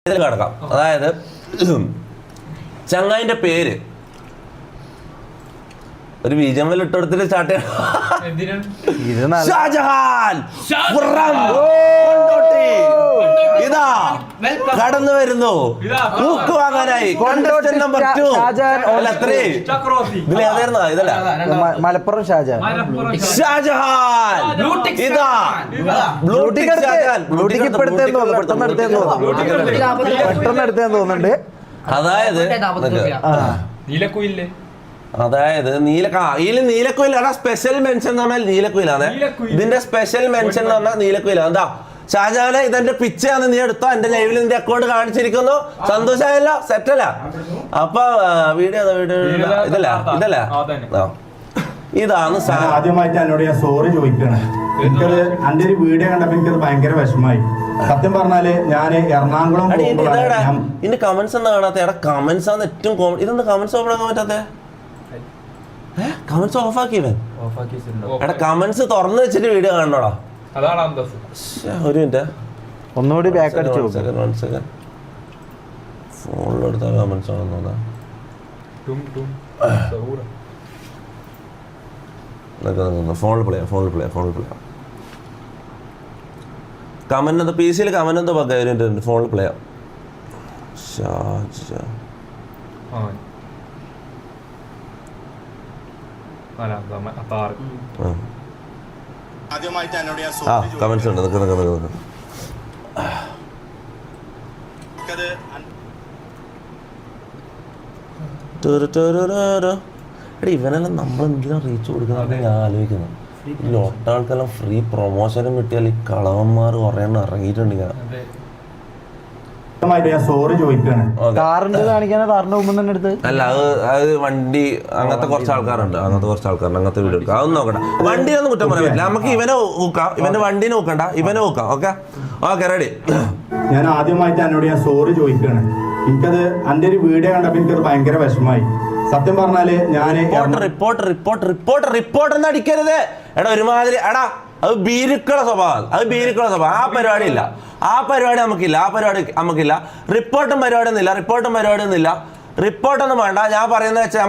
കിടക്കാം. അതായത് ചങ്ങായിന്റെ പേര് ഒരു ബീജമ്മൽ ഇട്ടെടുത്തിട്ട് സ്റ്റാർട്ട് ചെയ്യണം. ഷാജഹാൻ ഇതാ കടന്നു വരുന്നു ബുക്ക് വാങ്ങാനായി. കോണ്ടസ്റ്റന്റ് നമ്പർ 2 അല്ല 3 ഇതിലേതായിരുന്നു? ഇതല്ല മലപ്പുറം ഷാജഹാൻ. ഇതാ ബ്ലൂടിക്ക് പെട്ടെന്ന് എടുത്തേന്ന് തോന്നുന്നുണ്ട്. അതായത് നീലക്കുയിൽ സ്പെഷ്യൽ മെൻഷൻ എന്ന് പറഞ്ഞാൽ നീലക്കുയിലാണ്. ഇതിന്റെ സ്പെഷ്യൽ മെൻഷൻ എന്ന് പറഞ്ഞാൽ നീലക്കുയിലാണ്. എന്താ ഷാജഹാനെ ഇതെന്റെ പിച്ചാന്ന് നീ എടുത്തോ, എന്റെ ലൈവിൽ നിന്റെ അക്കൗണ്ട് കാണിച്ചിരിക്കുന്നു. സന്തോഷമായല്ലോ, സെറ്റല്ല. അപ്പൊ വീഡിയോ ഇതല്ല ഇതാണ്. ആദ്യമായിട്ട് എന്നോട് ഞാൻ സോറി ചോദിക്കണം. എനിക്കത് എന്റെ ഒരു വീഡിയോ കണ്ടപ്പോ എനിക്കത് ഭയങ്കര വിഷമായി. സത്യം പറഞ്ഞാല് ഞാൻ എറണാകുളം ഇതിന്റെ കമന്റ്സ് എന്താ കാണാത്ത? എടാ കമന്റ്സ് ആണ് ഏറ്റവും കോമൺ. ഇതെന്താ കമന്റ്സ് ഓപ്പൺ ആക്കാൻ പറ്റാത്ത? കമന്റ്സ് ഓഫ് ആക്കി ഇവൻ. എടാ കമന്റ്സ് തുറന്നു വെച്ചിട്ട് വീഡിയോ കാണണോടാ. ഒരു മിനിറ്റ് ഒന്നുകൂടി ബാക്ക് അടിച്ചു ഫോണിലെടുത്ത കമന്റ്സ് ആണെന്ന് തോന്നാ. ഫോണിൽ പ്ലേ കമന്റ് എന്താ പി സിയിൽ കമന്റ് എന്താ പറ്റും? ഫോണിൽ പ്ലേ കമന്റ്സ് ഉണ്ട്. ഇവനെല്ലാം നമ്മൾ എന്തിനാ റീച്ച് കൊടുക്കുന്നതാണ് ഞാൻ ആലോചിക്കുന്നത്. ഈ ഒട്ടാൾക്കെല്ലാം ഫ്രീ പ്രൊമോഷനും കിട്ടിയാൽ ഈ കളവന്മാർ കുറേ എണ്ണം ഇറങ്ങിയിട്ടുണ്ട്. ഇങ്ങനെ അല്ല അത് വണ്ടി അങ്ങനത്തെ കുറച്ച് ആൾക്കാരുണ്ട്. അങ്ങനത്തെ വീഡിയോ എടുക്കാം. അതൊന്നും നോക്കണ്ട. വണ്ടിയൊന്നും കുറ്റം പറയാൻ പറ്റില്ല. നമുക്ക് ഇവനെ നോക്കാം, ഇവന്റെ വണ്ടി നോക്കണ്ട, ഇവനെ നോക്കാം. Okay ready. ഞാൻ ആദ്യമായിട്ട് എന്നോട് ഞാൻ സോറി ചോദിക്കുകയാണ്. എനിക്കത് എന്റെ ഒരു വീഡിയോ കണ്ടപ്പോ എനിക്കത് ഭയങ്കര വിഷമായി. സത്യം പറഞ്ഞാല് ഞാൻ റിപ്പോർട്ട് എന്ന് അടിക്കരുത്. എടാ ഒരുമാതിരി അത് ബീരുക്കള സ്വഭാവം. ആ പരിപാടി ഇല്ല. ആ പരിപാടി നമുക്കില്ല. റിപ്പോർട്ടും പരിപാടിയൊന്നുമില്ല. റിപ്പോർട്ടൊന്നും വേണ്ട. ഞാൻ പറയുന്നത് വെച്ചാൽ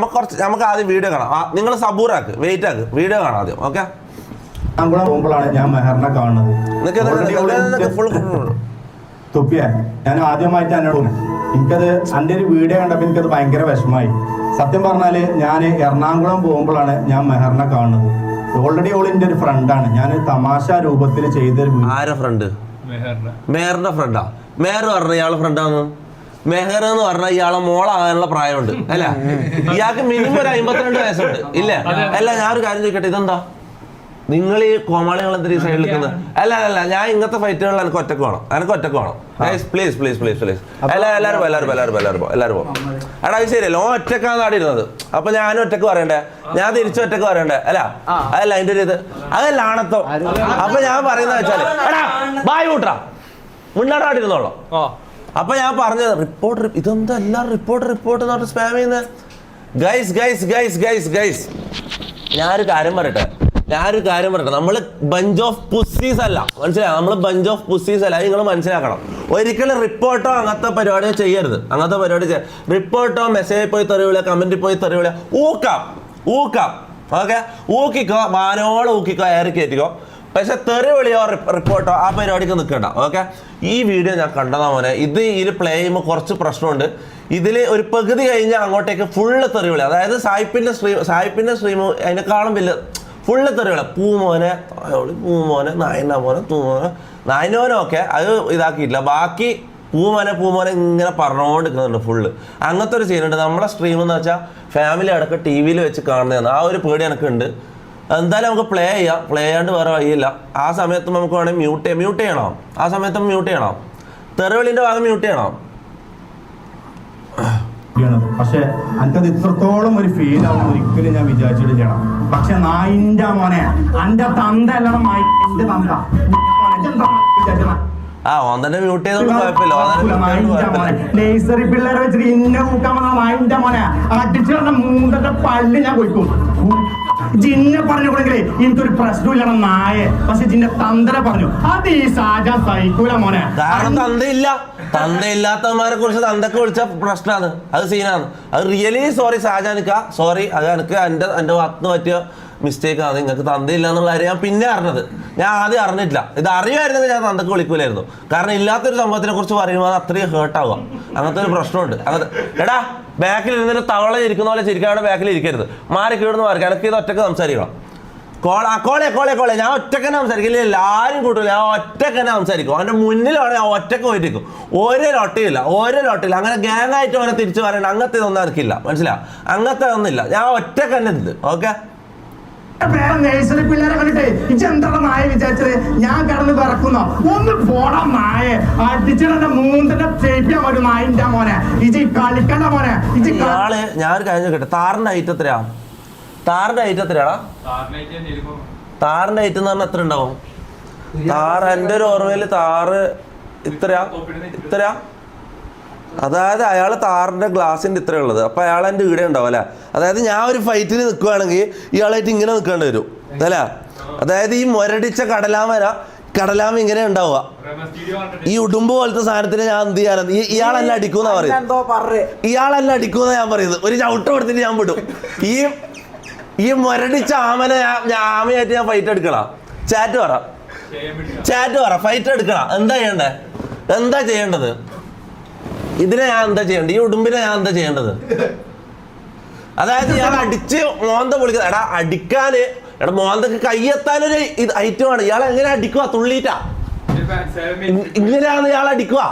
നമുക്ക് ആദ്യം വീഡിയോ കാണാം. നിങ്ങൾ സബൂറാക്ക്, വെയിറ്റ് ആക്ക്, വീഡിയോ കാണാം ആദ്യം. ഓക്കെ പോകുമ്പോഴാണ് ഞാൻ മെഹറിനെ കാണുന്നത്. ഞാൻ ആദ്യമായിട്ട് എന്നോട് എനിക്കത് എന്റെ ഒരു വീഡിയോ കണ്ടപ്പോ എനിക്കത് ഭയങ്കര വിഷമായി. സത്യം പറഞ്ഞാല് ഞാൻ എറണാകുളം പോകുമ്പോഴാണ് ഞാൻ മെഹറിനെ കാണുന്നത്. ഓൾറെഡി ഓളിന്റെ ഒരു ഫ്രണ്ടാണ്. ഞാൻ തമാശ രൂപത്തിൽ ചെയ്തൊരു ഫ്രണ്ട് മെഹറിന്റെ ഫ്രണ്ടാ. മെഹർ പറഞ്ഞ ഇയാളെ ഫ്രണ്ടാന്ന്. മെഹർ എന്ന് പറഞ്ഞാൽ ഇയാളെ മോളാകാനുള്ള പ്രായമുണ്ട് അല്ല? ഇയാൾക്ക് മിനിമം ഒരു 52 വയസ്സുണ്ട് ഇല്ല? അല്ല ഞാനൊരു കാര്യം ചോദിക്കട്ടെ, ഇതെന്താ നിങ്ങൾ ഈ കോമാളികൾ എന്തിനാ സൈഡിൽ നിൽക്കുന്നത്? അല്ല ഞാൻ ഇങ്ങനത്തെ ഫൈറ്റുകളിൽ എനിക്ക് ഒറ്റക്ക് വേണം. പ്ലീസ്. എല്ലാവരും പോകും. എടാ അത് ശരിയല്ല. ഓൻ ഒറ്റക്കാണ് ആടിയിരുന്നത്. അപ്പൊ ഞാനും ഒറ്റക്ക് പറയണ്ടേ? ഞാൻ തിരിച്ചു ഒറ്റക്ക് പറയണ്ടേ? അതല്ല അതിന്റെ ഒരു ഇത്. അതല്ല ആണത്തോ. അപ്പൊ ഞാൻ പറയുന്നത് വെച്ചാല് എടാ ബായ് കൂട്ടാ മുന്നാടാടിരുന്നോളൂ. അപ്പൊ ഞാൻ പറഞ്ഞത് റിപ്പോർട്ട്. ഇതെന്താ എല്ലാവരും റിപ്പോർട്ട് എന്ന് പറഞ്ഞിട്ട് സ്പാം ചെയ്യുന്നത്? ഗൈസ് ഞാനൊരു കാര്യം പറയട്ടെ. നമ്മള് ബഞ്ച് ഓഫ് പുസ്സീസ് അല്ല, മനസ്സിലായി? നമ്മൾ ബഞ്ച് ഓഫ് പുസ്സീസ് അല്ല. നിങ്ങൾ മനസ്സിലാക്കണം. ഒരിക്കലും റിപ്പോർട്ടോ അങ്ങനത്തെ പരിപാടിയോ ചെയ്യരുത്. റിപ്പോർട്ടോ മെസ്സേജ് പോയി തെറിവില്ല, കമന്റിൽ പോയി തെറിവില്ല. ഊക്കാം ഓക്കെ, ഊക്കിക്കോ, മാനോളം ഊക്കിക്കോ, ഏറി കയറ്റിക്കോ. പക്ഷെ തെറി വിളിയോ റിപ്പോർട്ടോ ആ പരിപാടിക്ക് നിൽക്കണ്ട. ഓക്കെ, ഈ വീഡിയോ ഞാൻ കണ്ടതാ മോനെ. ഇതിൽ പ്ലേ ചെയ്യുമ്പോൾ കുറച്ച് പ്രശ്നമുണ്ട്. ഇതിൽ ഒരു പകുതി കഴിഞ്ഞാൽ അങ്ങോട്ടേക്ക് ഫുള്ള് തെറി വിളി. അതായത് സായിപ്പിന്റെ സ്ട്രീം അതിനേക്കാളും വലിയ ഫുള്ള് തെറിവിള. പൂമോനെ, നായനോനൊക്കെ അത് ഇതാക്കിയിട്ടില്ല. ബാക്കി പൂമോനെ ഇങ്ങനെ പറഞ്ഞുകൊണ്ടിരിക്കുന്നുണ്ട് ഫുള്ള്. അങ്ങനത്തെ ഒരു സീനുണ്ട്. നമ്മളെ സ്ട്രീം എന്ന് വെച്ചാൽ ഫാമിലി അടക്കം TV-യിൽ വെച്ച് കാണുന്നതാണ്. ആ ഒരു പേടി എനിക്കുണ്ട്. എന്തായാലും നമുക്ക് പ്ലേ ചെയ്യാണ്ട് വേറെ വഴിയില്ല. ആ സമയത്ത് നമുക്ക് വേണമെങ്കിൽ മ്യൂട്ട് ചെയ്യണം. തെറിവിളിന്റെ ഭാഗം മ്യൂട്ട് ചെയ്യണം. പക്ഷെ എനിക്കത് ഇത്രത്തോളം ഒരു ഫീൽ ആവും ഒരിക്കലും ഞാൻ വിചാരിച്ചിട്ടില്ല. പക്ഷെ നായിന്റെ മോനെ എന്റെ തന്ത അല്ലണം എന്റെ തന്ത ഓന്നെ മ്യൂട്ട് ചെയ്തോണ്ട് കുഴപ്പമില്ല. നേഴ്സറി പിള്ളേരെ വെച്ചിട്ട് ഇന്നെ നോക്കാൻ നായിന്റെ മോനെ അടിച്ചു മൂന്നത്തെ പള്ളി ഞാൻ പോയിക്കും. ജിന്നെ പറഞ്ഞു കൊടുക്കലേ എനിക്കൊരു പ്രശ്നമില്ലണ നായ. പക്ഷെ ജിന്റെ തന്തനെ പറഞ്ഞു അത് ഈ ഷാജാൻ സഹിക്കൂല മോനെ. കാരണം തന്തയില്ല. തന്തയില്ലാത്തവന്മാരെ കുറിച്ച് തന്തക്ക് വിളിച്ച പ്രശ്നമാണ്, അത് സീനാണ്. അത് റിയലി സോറി ഷാജാനിക്ക, സോറി. അത് എനിക്ക് എൻ്റെ ഭാഗത്ത് പറ്റിയ മിസ്റ്റേക്ക് ആണ്. നിങ്ങൾക്ക് തന്തയില്ല എന്നുള്ള കാര്യം ഞാൻ പിന്നെ അറിഞ്ഞത്. ഞാൻ ആദ്യം അറിഞ്ഞിട്ടില്ല. ഇത് അറിയുമായിരുന്നെങ്കിൽ ഞാൻ തന്തക്ക് വിളിക്കൂലായിരുന്നു. കാരണം ഇല്ലാത്തൊരു സംഭവത്തിനെ കുറിച്ച് പറയുമ്പോൾ അത് അത്രയും ഹേർട്ടാവുക. അങ്ങനത്തെ ഒരു പ്രശ്നമുണ്ട്. അങ്ങനത്തെ എടാ ബാക്കിൽ ഇരുന്നിട്ട് തവള ഇരിക്കുന്ന പോലെ ചിരിക്കാതെ ബാക്കിൽ ഇരിക്കരുത്. മാറി കീഴുന്ന് മാറി. എനിക്ക് ഇത് ഒറ്റക്ക് സംസാരിക്കണം. കോളെ ഞാൻ ഒറ്റക്കന്നെ സംസാരിക്കില്ല. എല്ലാവരും കൂട്ടില്ല. ഞാൻ ഒറ്റക്കന്നെ സംസാരിക്കും. അവൻ്റെ മുന്നിലാണ് ഞാൻ ഒറ്റക്ക് പോയിരിക്കും. ഓരോ ലോട്ടയില്ല. അങ്ങനെ ഗ്യാങ് ആയിട്ട് അവനെ തിരിച്ചു പറയണ്ട. അങ്ങനത്തെ ഇതൊന്നും എനിക്കില്ല. മനസ്സിലാവും? അങ്ങനത്തെ ഒന്നുമില്ല. ഞാൻ ഒറ്റക്കന്നെ ഇത്. ഓക്കെ, നേഴ്സറി പിള്ളേരെ കണ്ടിട്ടേ ഇജെന്താണ് നായ വിചാരിച്ചത്? ഞാൻ കിടന്ന് വിറക്കുന്നോ? ഒന്ന് പോടാ നായ. അടിച്ചിടെ മൂന്നിന്റെ ചേപ്പിയാ ഒരു നായിന്റെ മോനെ. ഇജി കളിക്കണ്ട മോനെ. ഇയാള് ഞാനൊരു കാര്യം കേട്ടെ. താറിന്റെ ഹൈറ്റ് എത്രയാ? താറിന്റെ ഹൈറ്റ് എത്രയാടാ? താറിന്റെ ഹൈറ്റ് എന്ന് പറഞ്ഞാൽ എത്ര ഉണ്ടാവും? താറ് എൻ്റെ ഒരു ഓർമ്മയില് താറ് ഇത്രയാ. അതായത് അയാൾ താറിന്റെ ഗ്ലാസിന്റെ ഇത്ര ഉള്ളത്. അപ്പൊ അയാൾ എൻ്റെ ഈടെ ഉണ്ടാവും അല്ലെ. അതായത് ഞാൻ ഒരു ഫൈറ്റിന് നിൽക്കുകയാണെങ്കിൽ ഇയാളായിട്ട് ഇങ്ങനെ നിൽക്കേണ്ടി വരും അല്ലേ. അതായത് ഈ മുരടിച്ച കടലാമ ഇങ്ങനെ ഉണ്ടാവുക. ഈ ഉടുമ്പ് പോലത്തെ സാധനത്തിന് ഞാൻ എന്ത് ചെയ്യാനാണ്? ഇയാളെന്നെ അടിക്കൂന്നാ പറയുന്നത്. ഞാൻ പറയുന്നത്. ഒരു ചവിട്ട് കൊടുത്തിട്ട് ഞാൻ വിടും. ഈ മുരടിച്ച ആമയായിട്ട് ഞാൻ ഫൈറ്റ് എടുക്കണം. ചാറ്റ് പറ ഫൈറ്റ് എടുക്കണം. എന്താ ചെയ്യേണ്ടത്? ഇതിനെ ഞാൻ എന്താ ചെയ്യേണ്ടത്? ഈ ഉടുമ്പിനെ ഞാൻ എന്താ ചെയ്യേണ്ടത്? അതായത് ഇയാൾ അടിച്ച് മോന്ത പൊളിക്കുന്നത്. അടിക്കാന് മോന്തക്ക് കൈയെത്താനൊരു ഐറ്റമാണ്. ഇയാൾ എങ്ങനെ അടിക്കുക? തുള്ളിയിട്ടാ ഇങ്ങനെയാണ് ഇയാൾ അടിക്കുക.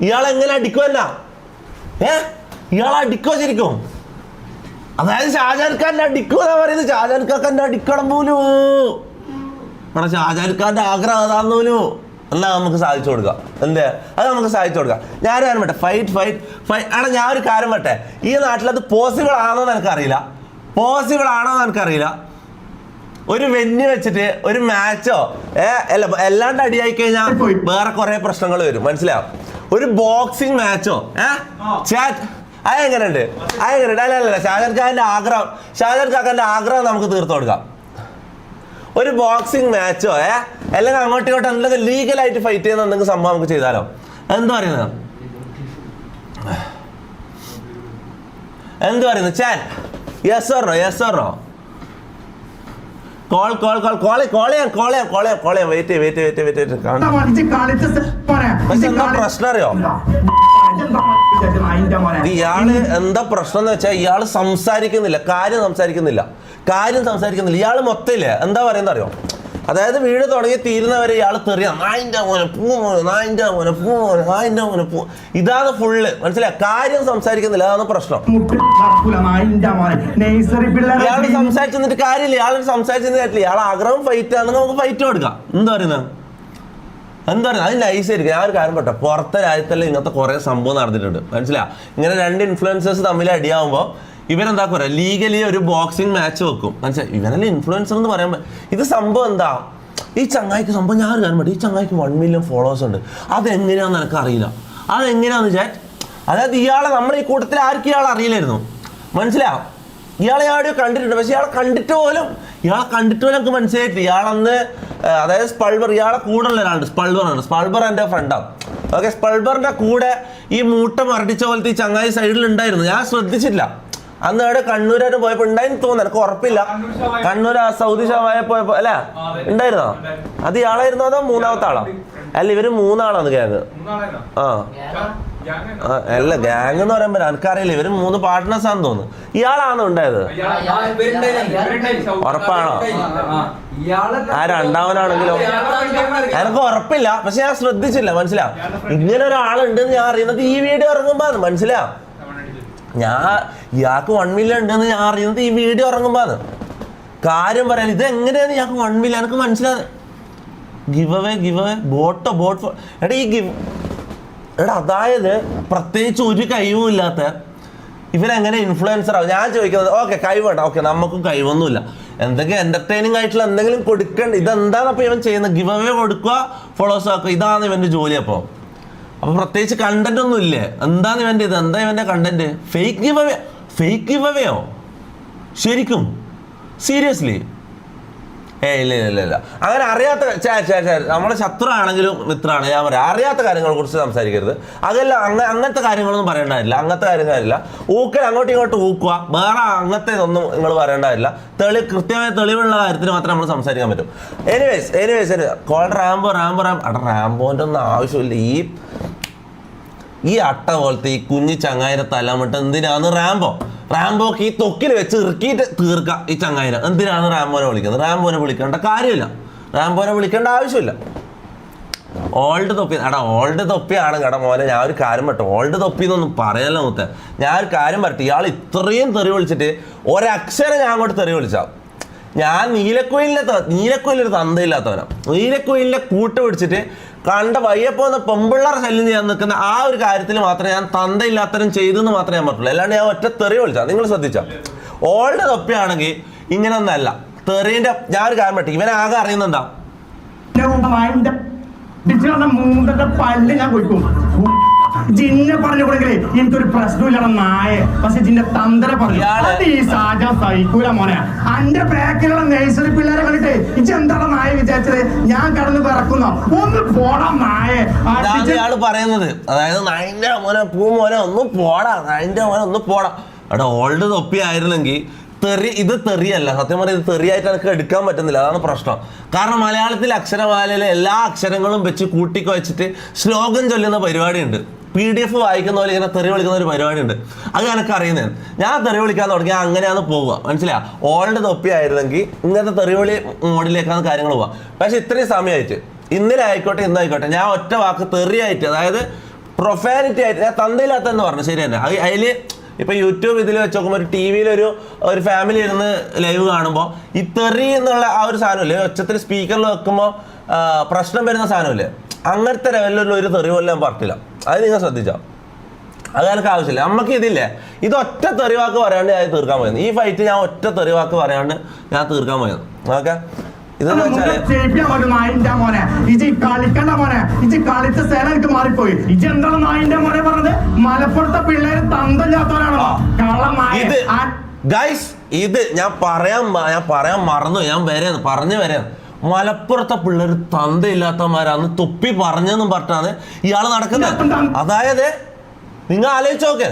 ഇയാളെങ്ങനെ അടിക്കുവല്ല? ഇയാൾ അടിക്കുക ശരിക്കും. അതായത് ഷാജാൻ ഖാന്റെ അടിക്കുക എന്നാ പറയുന്നത്. ഷാജാൻ ഖാന്റെ അടിക്കണം പോലും. ഷാജാൻ ഖാന്റെ ആഗ്രഹം അതാന്ന് പോലും. എന്നാൽ നമുക്ക് സാധിച്ചു കൊടുക്കാം. അത് നമുക്ക് സാധിച്ചു കൊടുക്കാം. ഞാനൊരു പറ്റേ ഫൈറ്റ് ഞാൻ ഒരു കാര്യം പറ്റേ. ഈ നാട്ടിൽ അത് പോസിബിൾ ആണോ എന്ന് എനിക്കറിയില്ല. ഒരു വെന്യൂ വെച്ചിട്ട് ഒരു മാച്ചോ എല്ലാണ്ട് അടിയായി കഴിഞ്ഞാൽ വേറെ കുറെ പ്രശ്നങ്ങൾ വരും. മനസ്സിലാവും? ഒരു ബോക്സിംഗ് മാച്ചോ അതെങ്ങനെയുണ്ട്? അല്ല ഷാജാൻ ഖാന്റെ ആഗ്രഹം നമുക്ക് തീർത്തു കൊടുക്കാം. ഒരു ബോക്സിംഗ് മാച്ചോ അല്ലെങ്കിൽ അങ്ങോട്ടും ഇങ്ങോട്ടും എന്തെങ്കിലും ലീഗലായിട്ട് ഫൈറ്റ് ചെയ്യുന്ന എന്തെങ്കിലും സംഭവം നമുക്ക് ചെയ്താലോ? എന്ത് പറയുന്നത്? ചാൻ യെസ് ഓർ നോ? പ്രശ്നം അറിയോ? ഇയാള് എന്താ പ്രശ്നം എന്ന് വെച്ചാൽ ഇയാള് സംസാരിക്കുന്നില്ല. കാര്യം സംസാരിക്കുന്നില്ല. ഇയാള് മൊത്തമില്ലേ എന്താ പറയുന്നത് അറിയോ? അതായത് വീട് തുടങ്ങി തീരുന്നവരെ ഇയാൾ തെറിയാം. നായിന്റെ മോനെ പൂ. ഇതാണ് ഫുള്ള്. മനസ്സിലായി? കാര്യം സംസാരിക്കുന്നില്ല. അതാണ് പ്രശ്നം. ഇയാള് സംസാരിച്ചിട്ട് കാര്യമില്ല. ഇയാൾ ആഗ്രഹം ഫൈറ്റ് ആണെങ്കിൽ നമുക്ക് ഫൈറ്റ് കൊടുക്കാം. എന്താ പറയുന്നത്? അത് നൈസായിരിക്കും. ഞാൻ ഒരു കാര്യം പറ്റോ, പുറത്തെ രാജ്യത്തല്ലേ ഇങ്ങനത്തെ കുറെ സംഭവം നടന്നിട്ടുണ്ട്. മനസ്സിലായി? ഇങ്ങനെ രണ്ട് ഇൻഫ്ലുവൻസേഴ്സ് തമ്മിൽ അടിയാവുമ്പോൾ ഇവരെന്താ പറയുക, ലീഗലി ഒരു ബോക്സിംഗ് മാച്ച് വെക്കും. മനസ്സിലായി? ഇവനല്ലേ ഇൻഫ്ലുവൻസർ എന്ന് പറയുമ്പോൾ ഇത് സംഭവം എന്താ? ഈ ചങ്ങായിക്ക് സംഭവം ഞാൻ ഒരു കാര്യം പറ്റും. ഈ ചങ്ങായിക്ക് 1 മില്യൺ ഫോളോവേഴ്സ് ഉണ്ട്. അതെങ്ങനെയാണെന്ന് എനിക്ക് അറിയില്ല. അതെങ്ങനെയാന്ന് വെച്ചാൽ അതായത് ഇയാളെ നമ്മുടെ ഈ കൂട്ടത്തിൽ ആർക്കും ഇയാൾ അറിയില്ലായിരുന്നു. മനസ്സിലാവും? ഇയാളെ ആടെയോ കണ്ടിട്ടുണ്ട്. പക്ഷെ ഇയാളെ കണ്ടിട്ട് പോലും എനിക്ക് മനസ്സിലായിട്ട് ഇയാളന്ന് അതായത് സ്പൾബർ ഇയാളെ കൂടെ ഉള്ള ഒരാളുണ്ട്. സ്പൾബർ എൻ്റെ ഫ്രണ്ടാണ്. ഓക്കെ, സ്പൾബറിന്റെ കൂടെ ഈ മൂട്ട മരടിച്ച പോലത്തെ ഈ ചങ്ങായി സൈഡിൽ ഉണ്ടായിരുന്നു. ഞാൻ ശ്രദ്ധിച്ചില്ല. അന്ന് അവിടെ കണ്ണൂരായിട്ട് പോയപ്പോ ഉണ്ടായിരുന്നു തോന്നുന്നു. എനിക്ക് ഉറപ്പില്ല. കണ്ണൂർ സൗദി ഷവായ പോയപ്പോ അല്ലേ ഉണ്ടായിരുന്നോ? അത് ഇയാളായിരുന്നോ അതോ മൂന്നാമത്തെ ആളാ? അല്ല, ഇവര് 3 ആളാണ് ഗ്യാങ്. അല്ല, ഗ്യാങ് എന്ന് പറയുമ്പോ എനിക്കറിയില്ല. ഇവര് 3 പാർട്ട്നേഴ്സ് ആണെന്ന് തോന്നുന്നു. ഇയാളാണോ ഉണ്ടായത്? ഉറപ്പാണോ? ആ രണ്ടാമനാണെങ്കിലോ എനിക്ക് ഉറപ്പില്ല. പക്ഷെ ഞാൻ ശ്രദ്ധിച്ചില്ല. മനസ്സിലാവും? ഇങ്ങനെ ഒരാളുണ്ടെന്ന് ഞാൻ അറിയുന്നത് ഈ വീഡിയോ ഇറങ്ങുമ്പോ മനസ്സിലാവും. ഇയാൾക്ക് 1 മില്യൺ ഉണ്ടെന്ന് ഞാൻ അറിയുന്നത് ഈ വീഡിയോ ഇറങ്ങുമ്പോന്ന്. കാര്യം പറയാൻ ഇത് എങ്ങനെയാണ് ഇയാൾക്ക് 1 മില്യൺ എനിക്ക് മനസ്സിലായത്? ഗിവ് അവേ ബോട്ട് അതായത് പ്രത്യേകിച്ച് ഒരു കഴിവും ഇല്ലാത്ത ഇവരെങ്ങനെ ഇൻഫ്ലുവൻസർ ആവും? ഞാൻ ചോദിക്കുന്നത് ഓക്കെ കഴിവുണ്ട്. ഓക്കെ, നമുക്കും കഴിവൊന്നുമില്ല. എന്തെങ്കിലും എന്റർടൈനിങ് ആയിട്ടുള്ള എന്തെങ്കിലും കൊടുക്കണ്ട. ഇതെന്താണ് അപ്പോൾ ഇവൻ ചെയ്യുന്നത്? ഗിവ് അവേ കൊടുക്കുക, ഫോളോവേഴ്സ് ആക്കുക. ഇതാണ് ഇവന്റെ ജോലി. അപ്പോൾ പ്രത്യേകിച്ച് കണ്ടന്റ് ഒന്നും ഇല്ലേ? എന്താണ് ഇവന്റെ എന്താ ഇവന്റെ കണ്ടന്റ്? Fake give അവേയോ? ശരിക്കും സീരിയസ്ലി ഇല്ല അങ്ങനെ അറിയാത്ത നമ്മുടെ ശത്രു ആണെങ്കിലും മിത്രമാണ് ഞാൻ പറയാം. അറിയാത്ത കാര്യങ്ങളെ കുറിച്ച് സംസാരിക്കരുത്. അതല്ല അങ്ങനത്തെ കാര്യങ്ങളൊന്നും പറയേണ്ടതില്ല. അങ്ങനത്തെ കാര്യമില്ല. ഊക്കൽ അങ്ങോട്ടും ഇങ്ങോട്ടും ഊക്കുക, വേറെ അങ്ങനത്തെ ഇതൊന്നും നിങ്ങൾ പറയേണ്ടതില്ല. കൃത്യമായ തെളിവുള്ള കാര്യത്തിന് മാത്രമേ നമ്മൾ സംസാരിക്കാൻ പറ്റും. എനിവേസ് കോൾ റാംബോൻ്റെ ഒന്നും ആവശ്യമില്ല. ഈ അട്ട പോലത്തെ ഈ കുഞ്ഞി ചങ്ങായിരെ തലമിട്ട് എന്തിനാണ് റാംബോക്ക് ഈ തൊക്കിൽ വെച്ച് ഇറുക്കിയിട്ട് തീർക്കാം ഈ ചങ്ങായിനെ. എന്തിനാണ് റാംബോനെ വിളിക്കുന്നത്? റാംബോനെ വിളിക്കേണ്ട കാര്യമില്ല, റാംബോനെ വിളിക്കേണ്ട ആവശ്യമില്ല. ഓൾഡ് തൊപ്പിയാണ് മോനെ. ഞാൻ ഒരു കാര്യം പറ്റും, ഓൾഡ് തൊപ്പി എന്നൊന്നും പറയല്ലോ മുത്തേ. ഞാൻ ഒരു കാര്യം പറ്റും, ഇയാൾ ഇത്രയും തെറി വിളിച്ചിട്ട് ഒരക്ഷരം ഞാൻ അങ്ങോട്ട് തെറി വിളിച്ചാൽ ഞാൻ നീലക്കുയിലൊരു തന്തയില്ലാത്തവനാണ്. നീലക്കുയിലിൻ്റെ കൂട്ട് പിടിച്ചിട്ട് കണ്ട വയ്യപ്പോന്ന് പെമ്പിള്ളേർ ശല്യം ചെയ്യാൻ നിൽക്കുന്ന ആ ഒരു കാര്യത്തിൽ മാത്രമേ ഞാൻ തന്തയില്ലാത്തവരും ചെയ്തെന്ന് മാത്രമേ ഞാൻ പറ്റുള്ളൂ. അല്ലാണ്ട് ഞാൻ ഒറ്റ തെറി വിളിച്ചാൽ. നിങ്ങൾ ശ്രദ്ധിച്ചാൽ ഓൾഡ് തൊപ്പിയാണെങ്കിൽ ഇങ്ങനെ ഒന്നല്ല. തെറീൻ്റെ ഞാൻ ഒരു കാര്യം പറ്റും, ഇവനാകെ അറിയുന്ന എന്താ പല്ല് ഞാൻ കൊടുക്കും. ജിന്നെ പറഞ്ഞു കൊടുക്കലേ എനിക്കൊരു പ്രശ്നമില്ല നായ. പക്ഷെ ജിന്റെ തന്തര പറഞ്ഞു ഈ സാജാ സൈക്കൂല മോനെ. അന്റെ ബാക്കിലുള്ള നഴ്സറി പിള്ളേരെ കണ്ടിട്ട് ഇതെന്താണ് നായ വിചാരിച്ചത്? ഞാൻ കടന്ന് പിറക്കുന്ന ഒന്ന് പോടാ നായ. ഇയാള് പറയുന്നത് അതായത് നായിന്റെ മോനെ മോനെ ഒന്ന് പോടാ, നായിന്റെ മോനെ ഒന്ന് പോടാ. അവിടെ ഓൾഡ് തൊപ്പി ആയിരുന്നെങ്കിൽ ഇത് തെറിയല്ല. സത്യം പറഞ്ഞാൽ ഇത് തെറിയായിട്ട് എനിക്ക് എടുക്കാൻ പറ്റുന്നില്ല. അതാണ് പ്രശ്നം. കാരണം മലയാളത്തിൽ അക്ഷരമാലയിലെ എല്ലാ അക്ഷരങ്ങളും വെച്ച് കൂട്ടിക്കുവച്ചിട്ട് ശ്ലോകം ചൊല്ലുന്ന പരിപാടിയുണ്ട്. PDF വായിക്കുന്ന പോലെ ഇങ്ങനെ തെറി വിളിക്കുന്ന ഒരു പരിപാടിയുണ്ട്. അത് എനിക്ക് അറിയുന്നതാണ്. ഞാൻ തെറി വിളിക്കാൻ തുടങ്ങിയാൽ അങ്ങനെയാണ് പോവുക. മനസ്സിലാ? ഓൾഡ് തൊപ്പി ആയിരുന്നെങ്കിൽ ഇങ്ങനത്തെ തെറിവിളി മോഡിലേക്കാണ് കാര്യങ്ങൾ പോവുക. പക്ഷെ ഇത്രയും സമയമായിട്ട് ഇന്നലെ ആയിക്കോട്ടെ ഇന്നായിക്കോട്ടെ ഞാൻ ഒറ്റ വാക്ക് തെറിയായിട്ട്, അതായത് പ്രൊഫാനിറ്റി ആയിട്ട് ഞാൻ തന്തയില്ലാത്തെന്ന് പറഞ്ഞു. ശരി തന്നെ. അതിൽ ഇപ്പം യൂട്യൂബ് ഇതിൽ വെച്ച് നോക്കുമ്പോൾ ഒരു TV-യിൽ ഒരു ഫാമിലി ഇരുന്ന് ലൈവ് കാണുമ്പോൾ ഈ തെറി എന്നുള്ള ആ ഒരു സാധനമില്ലേ, ഒച്ചത്തിൽ സ്പീക്കറിൽ വെക്കുമ്പോൾ പ്രശ്നം വരുന്ന സാധനമില്ലേ, അങ്ങനത്തെ ലെവലിലുള്ള ഒരു തെറി പോലും ഞാൻ പറഞ്ഞില്ല. അത് നിങ്ങൾ ശ്രദ്ധിച്ചോ? അത് എനിക്ക് ആവശ്യമില്ല. നമുക്ക് ഇതില്ലേ, ഇത് ഒറ്റ തെറിവാക്ക് പറയാണ്ട് ഞാൻ തീർക്കാൻ പോയത്. ഈ ഫൈറ്റ് ഞാൻ ഒറ്റ തെറിവാക്ക് പറയാണ്ട് ഞാൻ തീർക്കാൻ പോയത്. ഓക്കെ, ഇതെന്ന് വെച്ചാല് മലപ്പുറത്തെ പിള്ളേര് തന്തല്ലാത്തവരാണോ? ഇത് ഗൈസ്, ഇത് ഞാൻ പറയാൻ മറന്നു. ഞാൻ പറഞ്ഞു വരാം. മലപ്പുറത്തെ പിള്ളേർ തന്തയില്ലാത്തമാരാന്ന് തൊപ്പി പറഞ്ഞെന്നും പറഞ്ഞാണ് ഇയാള് നടക്കുന്നത്. അതായത് നിങ്ങൾ ആലോചിച്ചോക്കെ,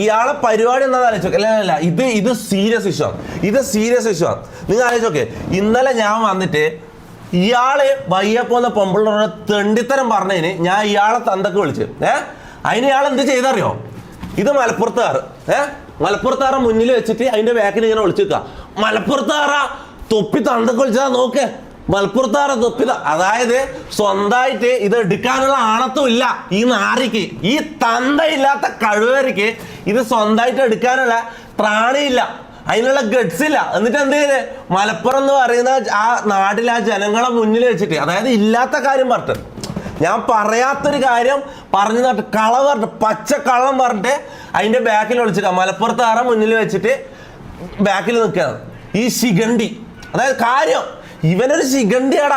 ഇയാളെ പരിപാടി എന്താണെന്ന് ആലോചിച്ചോക്കെ. അല്ല ഇത് സീരിയസ് ഇഷ്യൂ ആണ്. നിങ്ങൾ ആലോചിച്ചോക്കെ. ഇന്നലെ ഞാൻ വന്നിട്ട് ഇയാള് വയ്യപ്പോന്ന പെമ്പിള്ളേരുടെ തെണ്ടിത്തരം പറഞ്ഞതിന് ഞാൻ ഇയാളെ തന്തക്ക് വിളിച്ചു. അതിന് ഇയാൾ എന്ത് ചെയ്തറിയോ? ഇത് മലപ്പുറത്താറ മുന്നിൽ വെച്ചിട്ട് അതിന്റെ ബാക്കിൽ ഇങ്ങനെ വിളിച്ചു വെക്കുക. മലപ്പുറത്താറ തൊപ്പി തന്തക്ക് വിളിച്ചതാ നോക്ക്, മലപ്പുറത്താറ തൊപ്പി. അതായത് സ്വന്തമായിട്ട് ഇത് എടുക്കാനുള്ള ആണത്തും ഇല്ല ഈ നാരിക്ക്, ഈ തന്തയില്ലാത്ത കഴിവർക്ക് ഇത് സ്വന്തമായിട്ട് എടുക്കാനുള്ള ത്രാണിയില്ല, അതിനുള്ള ഗഡ്സ് ഇല്ല. എന്നിട്ട് എന്ത് ചെയ്ത് മലപ്പുറം എന്ന് പറയുന്ന ആ നാട്ടിലെ ആ ജനങ്ങളെ മുന്നിൽ വെച്ചിട്ട്, അതായത് ഇല്ലാത്ത കാര്യം പറഞ്ഞിട്ട്, ഞാൻ പറയാത്തൊരു കാര്യം പറഞ്ഞു നട്ട് കളവ് പറഞ്ഞിട്ട്, പച്ച കള്ളം പറഞ്ഞിട്ട് അതിന്റെ ബാക്കിൽ വിളിച്ചിട്ടാ മലപ്പുറത്താറ മുന്നിൽ വെച്ചിട്ട് ബാക്കിൽ നിൽക്കുകയാണ് ഈ ശിഖണ്ഡി. അതായത് കാര്യം ഇവനൊരു ശിഖണ്ഡിയാടാ.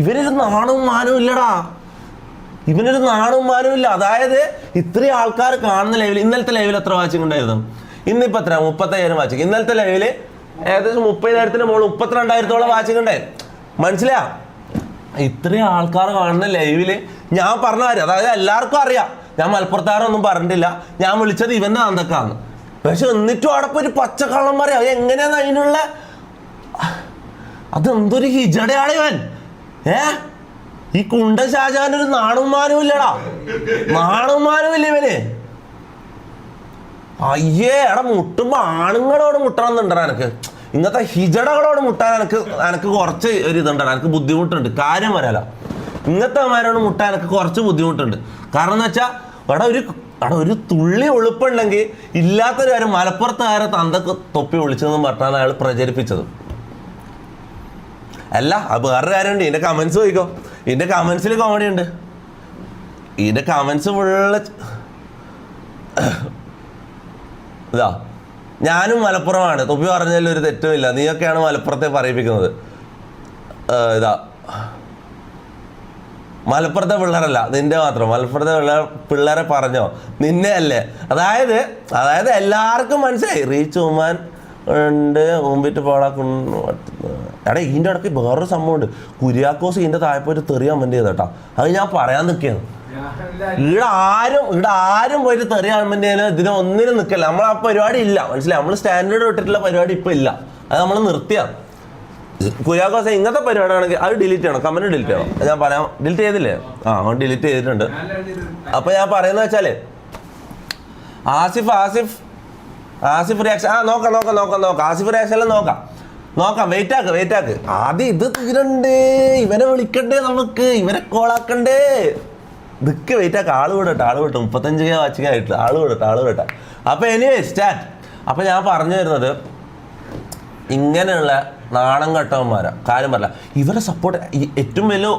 ഇവനൊരു നാണവും മാനവും ഇല്ലടാ. അതായത് ഇത്രയും ആൾക്കാർ കാണുന്ന ലൈവിൽ, ഇന്നലത്തെ ലൈവിൽ എത്ര വാച്ചിങ് ഉണ്ടായിരുന്നു? ഇന്നിപ്പോൾ എത്ര? 35,000 വാച്ചിങ്. ഇന്നലത്തെ ലൈവില് ഏകദേശം 30,000-ന് മുകളിൽ 32,000-ഓളം വാച്ചിങ് ഉണ്ടായിരുന്നു. മനസ്സിലാ? ഇത്രയും ആൾക്കാർ കാണുന്ന ലൈവില് ഞാൻ പറഞ്ഞ കാര്യം, അതായത് എല്ലാവർക്കും അറിയാം ഞാൻ മലപ്പുറത്താരൊന്നും പറഞ്ഞിട്ടില്ല, ഞാൻ വിളിച്ചത് ഇവന്റെ അന്തക്കാന്ന്. പക്ഷെ എന്നിട്ടും അവിടെ പോയി ഒരു പച്ചക്കള്ളം പറയാം. എങ്ങനെയാന്ന് അതിനുള്ള, അതെന്തൊരു ഹിജടയാണ് ഇവൻ. ഈ കുണ്ട ഷാജാനൊരു നാണുമാനും ഇല്ലടാ, നാണുമാനും ഇല്ല ഇവന്. അയ്യേ, മുട്ടുമ്പോ ആണുങ്ങളോട് മുട്ടണമെന്നുണ്ടോ എനിക്ക്? ഇങ്ങനത്തെ ഹിജടകളോട് മുട്ടാൻ എനിക്ക് കുറച്ച് ഒരു ഇതുണ്ടാണ്, എനിക്ക് ബുദ്ധിമുട്ടുണ്ട്. കാര്യം വരാല, ഇങ്ങനത്തെ അമ്മമാരോട് മുട്ടാൻ എനിക്ക് കുറച്ച് ബുദ്ധിമുട്ടുണ്ട്. കാരണം എന്ന് വെച്ചാൽ അവിടെ ഒരു തുള്ളി ഒളുപ്പുണ്ടെങ്കിൽ ഇല്ലാത്തൊരു കാര്യം മലപ്പുറത്തുകാരെ തന്തക്ക് തൊപ്പി വിളിച്ചതെന്നും പറഞ്ഞാണ് അയാൾ പ്രചരിപ്പിച്ചത്. അല്ല, അത് വേറൊരു കാര്യമുണ്ട്. ഇതിൻ്റെ കമൻസ് ചോദിക്കോ, ഇതിൻ്റെ കമൻസിൽ കോമഡി ഉണ്ട്. ഇതിൻ്റെ കമൻസ് ഫുള്ള് ഇതാ, ഞാനും മലപ്പുറമാണ്, തൊപ്പി പറഞ്ഞതിൽ ഒരു തെറ്റുമില്ല, നീയൊക്കെയാണ് മലപ്പുറത്തെ പറയിപ്പിക്കുന്നത്. ഇതാ മലപ്പുറത്തെ പിള്ളേരല്ല, നിന്റെ മാത്രം. മലപ്പുറത്തെ പിള്ളേരെ പറഞ്ഞോ, നിന്നെ അല്ലേ. അതായത് എല്ലാവർക്കും മനസ്സിലായി റീച്ച് ഉമ്മാൻ ഉണ്ട്, മുമ്പിട്ട് പോടാ. എടാ ഇതിൻ്റെ ഇടയ്ക്ക് വേറൊരു സംഭവമുണ്ട്. കുര്യാക്കോസ് ഇതിൻ്റെ താഴെ പോയിട്ട് തെറി കമൻറ്റ് ചെയ്തേട്ടാ. അത് ഞാൻ പറയാൻ നിൽക്കുകയാണ്. ഇവിടെ ആരും പോയിട്ട് തെറി കമൻറ്റ് ചെയ്യാനോ ഇതിനെ ഒന്നിനും നിൽക്കില്ല. നമ്മൾ ആ പരിപാടി ഇല്ല, മനസ്സിലായി. നമ്മൾ സ്റ്റാൻഡേർഡ് വിട്ടിട്ടുള്ള പരിപാടി ഇപ്പം ഇല്ല, അത് നമ്മൾ നിർത്തിയാണ്. കുര്യാക്കോസ് ഇങ്ങനത്തെ പരിപാടിയാണെങ്കിൽ അത് ഡിലീറ്റ് ചെയ്യണം, കമൻറ്റ് ഡിലീറ്റ് ചെയ്യണം. ഞാൻ പറയാം, ഡിലീറ്റ് ചെയ്തില്ലേ? അവൻ ഡിലീറ്റ് ചെയ്തിട്ടുണ്ട്. അപ്പോൾ ഞാൻ പറയുന്നത് വെച്ചാൽ ആസിഫ് റിയാക്ഷൻ നോക്കാം. ആസിഫ് റിയാക്ഷനിൽ നോക്കാം. വെയിറ്റ് ആക്ക്. ആദ്യം ഇത് തീരണ്ടേ, ഇവനെ വിളിക്കണ്ടേ, നമുക്ക് ഇവനെ കോളാക്കണ്ടേ. ഇതൊക്കെ വെയിറ്റ് ആക്കാം. ആള് വിടട്ടെ 35K വാച്ചിങ് ആയിട്ട് ആള് വിടട്ടെ. അപ്പോൾ എനിവേ സ്റ്റാർട്ട്. അപ്പോൾ ഞാൻ പറഞ്ഞു വരുന്നത് ഇങ്ങനെയുള്ള നാണം കെട്ടവന്മാരാ. കാര്യം പറയില്ല, ഇവരെ സപ്പോർട്ട് ഏറ്റവും വലിയ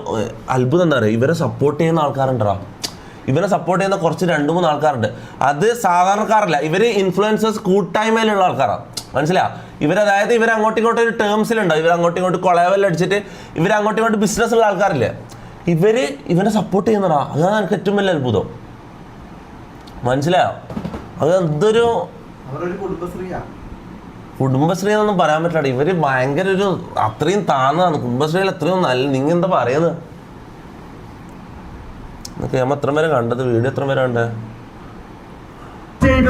അത്ഭുതം എന്താ പറയുക, ഇവരെ സപ്പോർട്ട് ചെയ്യുന്ന ആൾക്കാരുണ്ടോ. ഇവരെ സപ്പോർട്ട് ചെയ്യുന്ന കുറച്ച് 2-3 ആൾക്കാരുണ്ട്. അത് സാധാരണക്കാരല്ല, ഇവർ ഇൻഫ്ലുവൻസേഴ്സ് കൂട്ടായ്മയിലുള്ള ആൾക്കാരാണ്, മനസ്സിലാ. അതായത് അങ്ങോട്ടും ഇങ്ങോട്ടും ഒരു ടേംസിലുണ്ടാവും. ഇവരങ്ങോട്ടും ഇങ്ങോട്ടും കൊളയവെല്ലാം അടിച്ചിട്ട് അങ്ങോട്ടും ഇങ്ങോട്ടും ബിസിനസ് ഉള്ള ആൾക്കാരില്ലേ, ഇവനെ സപ്പോർട്ട് ചെയ്യുന്നതാ. അതാണ് എനിക്ക് ഏറ്റവും വലിയ അത്ഭുതം, മനസ്സിലായോ. അത് എന്തൊരു കുടുംബശ്രീ എന്നൊന്നും പറയാൻ പറ്റില്ല. ഇവര് ഭയങ്കര ഒരു അത്രയും താന്നാണ് കുടുംബശ്രീയിൽ. എത്രയും നല്ല. നിങ്ങൾ എന്താ പറയുന്നത്? എത്ര പേരെ കണ്ടത്? വീഡിയോ എത്ര പേരെ കണ്ടേ? ഇത്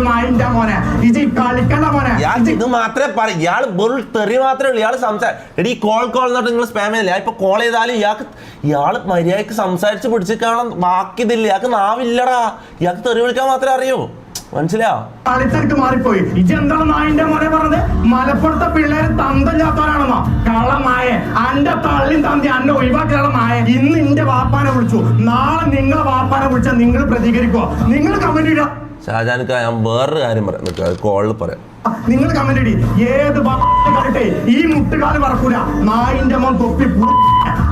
മാത്രമേ പറയും. ഇയാൾ വെറും തെറി മാത്രമേ ഉള്ളൂ. ഇയാൾ സംസാരം ഈ കോൾ എന്നിട്ട് നിങ്ങൾ സ്പാം ചെയ്തില്ല. ഇപ്പൊ കോൾ ചെയ്താലും ഇയാൾ മര്യാദക്ക് സംസാരിച്ച് പിടിച്ചിട്ടാണ്. ബാക്കിതില്ല, ഇയാൾക്ക് നാവില്ലടാ. ഇയാൾക്ക് തെറി വിളിക്കാൻ മാത്രമേ അറിയൂ, മനസ്സിലായോ. കളിച്ചെടുത്ത് മാറിപ്പോയി. ഇതെന്താണ് നായിന്റെ മോനെ പറഞ്ഞത്? മലപ്പുറത്തെ പിള്ളേര് തന്തല്ലാത്തവരാണെന്നോ? കള്ളമായ അന്റെ തള്ളിയും തന്തി അന്നെ ഒഴിവാക്കിയുള്ള മായ. ഇന്ന് ഇന്റെ വാപ്പാനെ വിളിച്ചു, നാളെ നിങ്ങളെ വാപ്പാനെ വിളിച്ചാൽ നിങ്ങൾ പ്രതികരിക്കുവോ? നിങ്ങൾ കമന്റ് ഇടുക. ഷാജാൻക്ക് ഞാൻ വേറൊരു കാര്യം പറയാം, കോളിൽ പറയാം. നിങ്ങൾ കമന്റ് ഇടി. ഏത് കറട്ടെ ഈ മുട്ടുകാല് പറക്കൂല. നായിന്റെ മോൻ തൊപ്പി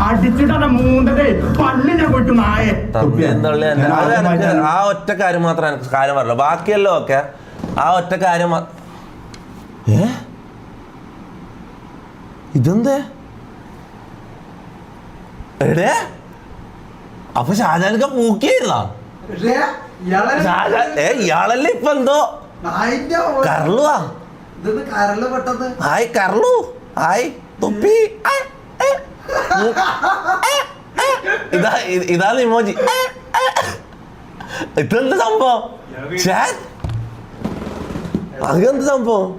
അടിച്ചിട്ട് മൂന്നതേ പല്ലിനെ പോയിട്ട് നായെ. ആ ഒറ്റ കാര്യം മാത്രം എനിക്ക് കാര്യം പറഞ്ഞല്ലോ. ബാക്കിയല്ലോ ഒക്കെ ആ ഒറ്റ കാര്യം. ഇതെന്തേ എടേ? അപ്പൊ ഷാജാനൊക്കെ പൂക്കിയായിരുന്നാ? ഇയാളല്ലേ ഇപ്പൊ എന്തോ കറളുവാ. ഹായ് കറളു, ഹായ് തൊപ്പി. ഇതാണ് ഇമോജി. ഇതെന്ത് സംഭവം? അതെന്ത് സംഭവം?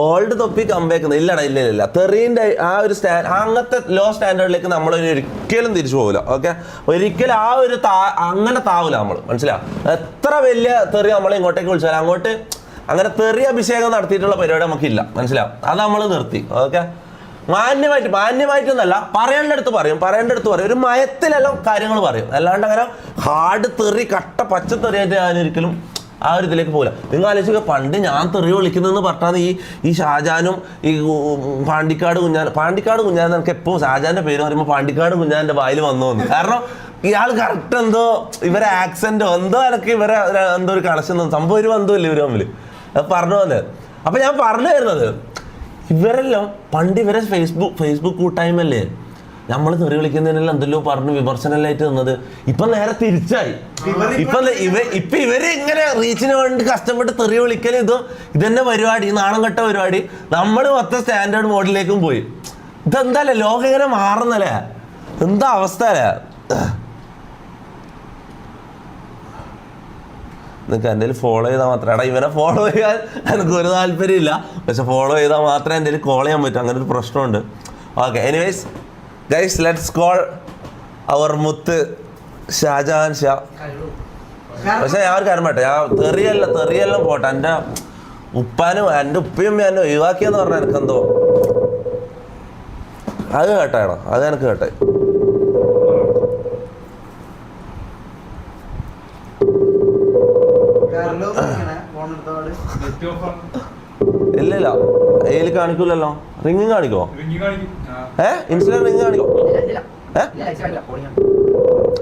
ഓൾഡ് തൊപ്പി കമ്പേക്കുന്നത് ഇല്ലടാ. ഇല്ല തെറീൻ്റെ ആ ഒരു അങ്ങനത്തെ ലോ സ്റ്റാൻഡേർഡിലേക്ക് നമ്മൾ ഒരിക്കലും തിരിച്ചു പോകില്ല. ഓക്കെ, ഒരിക്കലും ആ ഒരു അങ്ങനെ താവില്ല നമ്മൾ, മനസ്സിലാവും. എത്ര വലിയ തെറി നമ്മളെ ഇങ്ങോട്ടേക്ക് വിളിച്ചാലും അങ്ങോട്ട് അങ്ങനെ തെറി അഭിഷേകം നടത്തിയിട്ടുള്ള പരിപാടി നമുക്കില്ല, മനസ്സിലാവും. അത് നമ്മൾ നിർത്തി. ഓക്കെ, മാന്യമായിട്ടൊന്നല്ല, പറയേണ്ടടുത്ത് പറയും. ഒരു മയത്തിലെല്ലാം കാര്യങ്ങൾ പറയും. അല്ലാണ്ട് അങ്ങനെ ഹാർഡ് തെറി കട്ട പച്ചത്തെറിയായിട്ട് ഞാനൊരിക്കലും ആ ഒരു ഇതിലേക്ക് പോകില്ല. നിങ്ങൾ ആലോചിക്കുക, പണ്ട് ഞാൻ തെറി വിളിക്കുന്നതെന്ന് പറഞ്ഞാൽ ഈ ഷാജാനും ഈ പാണ്ടിക്കാട് കുഞ്ഞാൻ എനിക്ക് എപ്പോഴും ഷാജാന്റെ പേര് പറയുമ്പോൾ പാണ്ടിക്കാട് കുഞ്ഞാൻ്റെ വായിൽ വന്നു. കാരണം ഇയാൾ കറക്റ്റ് എന്തോ ഇവരെ ആക്സെന്റോ എന്തോ എനിക്ക് ഇവരെ എന്തോ ഒരു കണക്ഷൻ സംഭവം ഒരു ബന്ധമില്ല ഇവർ തമ്മിൽ. അത് പറഞ്ഞു വന്നത്. അപ്പൊ ഞാൻ പറഞ്ഞു തരുന്നത്, ഇവരെല്ലാം പണ്ട് ഇവരെ ഫേസ്ബുക്ക് കൂട്ടായ്മല്ലേ നമ്മൾ തെറി വിളിക്കുന്നതിനെല്ലാം എന്തെല്ലോ പറഞ്ഞു വിമർശനമായിട്ട് നിന്നത്. ഇപ്പൊ നേരെ തിരിച്ചായി. ഇപ്പൊ ഇവര് ഇങ്ങനെ റീച്ചിന് വേണ്ടി കഷ്ടപ്പെട്ട് തെറി വിളിക്കലും ഇതന്നെ പരിപാടി, നാണം കെട്ട പരിപാടി. നമ്മൾ മൊത്തം സ്റ്റാൻഡേർഡ് മോഡലിലേക്കും പോയി. ഇതെന്താല്ലേ ലോകം ഇങ്ങനെ മാറുന്നല്ലേ? എന്താ അവസ്ഥ അല്ലേ? നിങ്ങൾക്ക് എൻ്റെ ഫോളോ ചെയ്താൽ മാത്രമേ, എടാ ഇവനെ ഫോളോ ചെയ്യാൻ എനിക്ക് ഒരു താല്പര്യമില്ല, പക്ഷെ ഫോളോ ചെയ്താൽ മാത്രമേ എൻ്റെ കോൾ ചെയ്യാൻ പറ്റും. അങ്ങനെ ഒരു പ്രശ്നമുണ്ട്. Okay, anyways guys, let's call our മുത്ത് ഷാജഹാൻ ഷാ. പക്ഷെ ഞാൻ ഒരു കാര്യം പറ്റേ, ഞാൻ തെറിയെല്ലാം പോട്ടെ. എൻ്റെ ഉപ്പാനും എൻ്റെ ഉപ്പയും എന്നെ ഒഴിവാക്കിയെന്ന് പറഞ്ഞാൽ എനിക്കെന്തോ അത് കേട്ടാണോ? അത് എനിക്ക് കേട്ടെ. ഇല്ല അതിൽ കാണിക്കൂലല്ലോ. റിംഗ് കാണിക്കോ? ഇൻസ്റ്റ റിംഗ് കാണിക്കോ?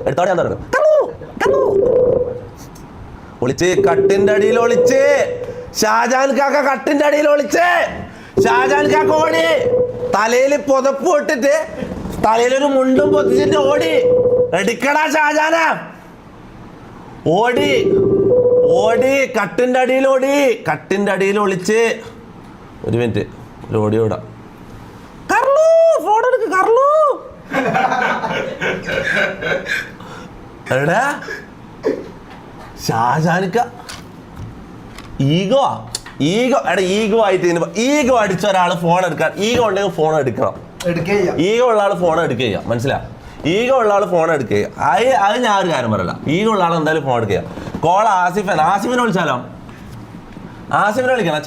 എടുത്തോടെ ഞാൻ തുടങ്ങും. ഒളിച്ച് കട്ടിന്റെ അടിയിൽ ഒളിച്ച് ഷാജഹാൻ കാക്ക കട്ടിന്റെ അടിയിൽ ഒളിച്ച് ഷാജഹാൻ കാക്ക ഓടി തലയിൽ പുതപ്പ് ഇട്ടിട്ട് തലയിലൊരു മുണ്ടും പൊത്തിച്ചിട്ട് ഓടി. എടുക്കടാ ഷാജാന, ഓടി ഓടി, കട്ടിന്റെ അടിയിൽ ഓടി, കട്ടിന്റെ അടിയിൽ ഒളിച്ച്. ഒരു മിനിറ്റ്, ഒരു ഓടി ഓടാ. കർലു ഫോൺ എടുക്ക്, കർലു. എടാ ഷാജാനിക്ക ഈഗോ എടാ, ഈഗോ ആയിട്ട് ഈഗോ അടിച്ച ഒരാള് ഫോൺ എടുക്കാൻ, ഈഗോ ഉണ്ടെങ്കിൽ ഫോൺ എടുക്കണം. ഈഗോ ഉള്ള ആള് ഫോൺ എടുക്കുക, മനസ്സിലാ? ഈഗോ ഉള്ള ആള് ഫോൺ എടുക്കുക. അത് ഞാൻ ഒരു കാര്യം പറയല. ഈഗോ ഉള്ള ആൾ എന്തായാലും ഫോൺ എടുക്കുക. കോൾ ആസിഫിനെ വിളിച്ചാലോ? ആസിഫിനെ വിളിക്കണം.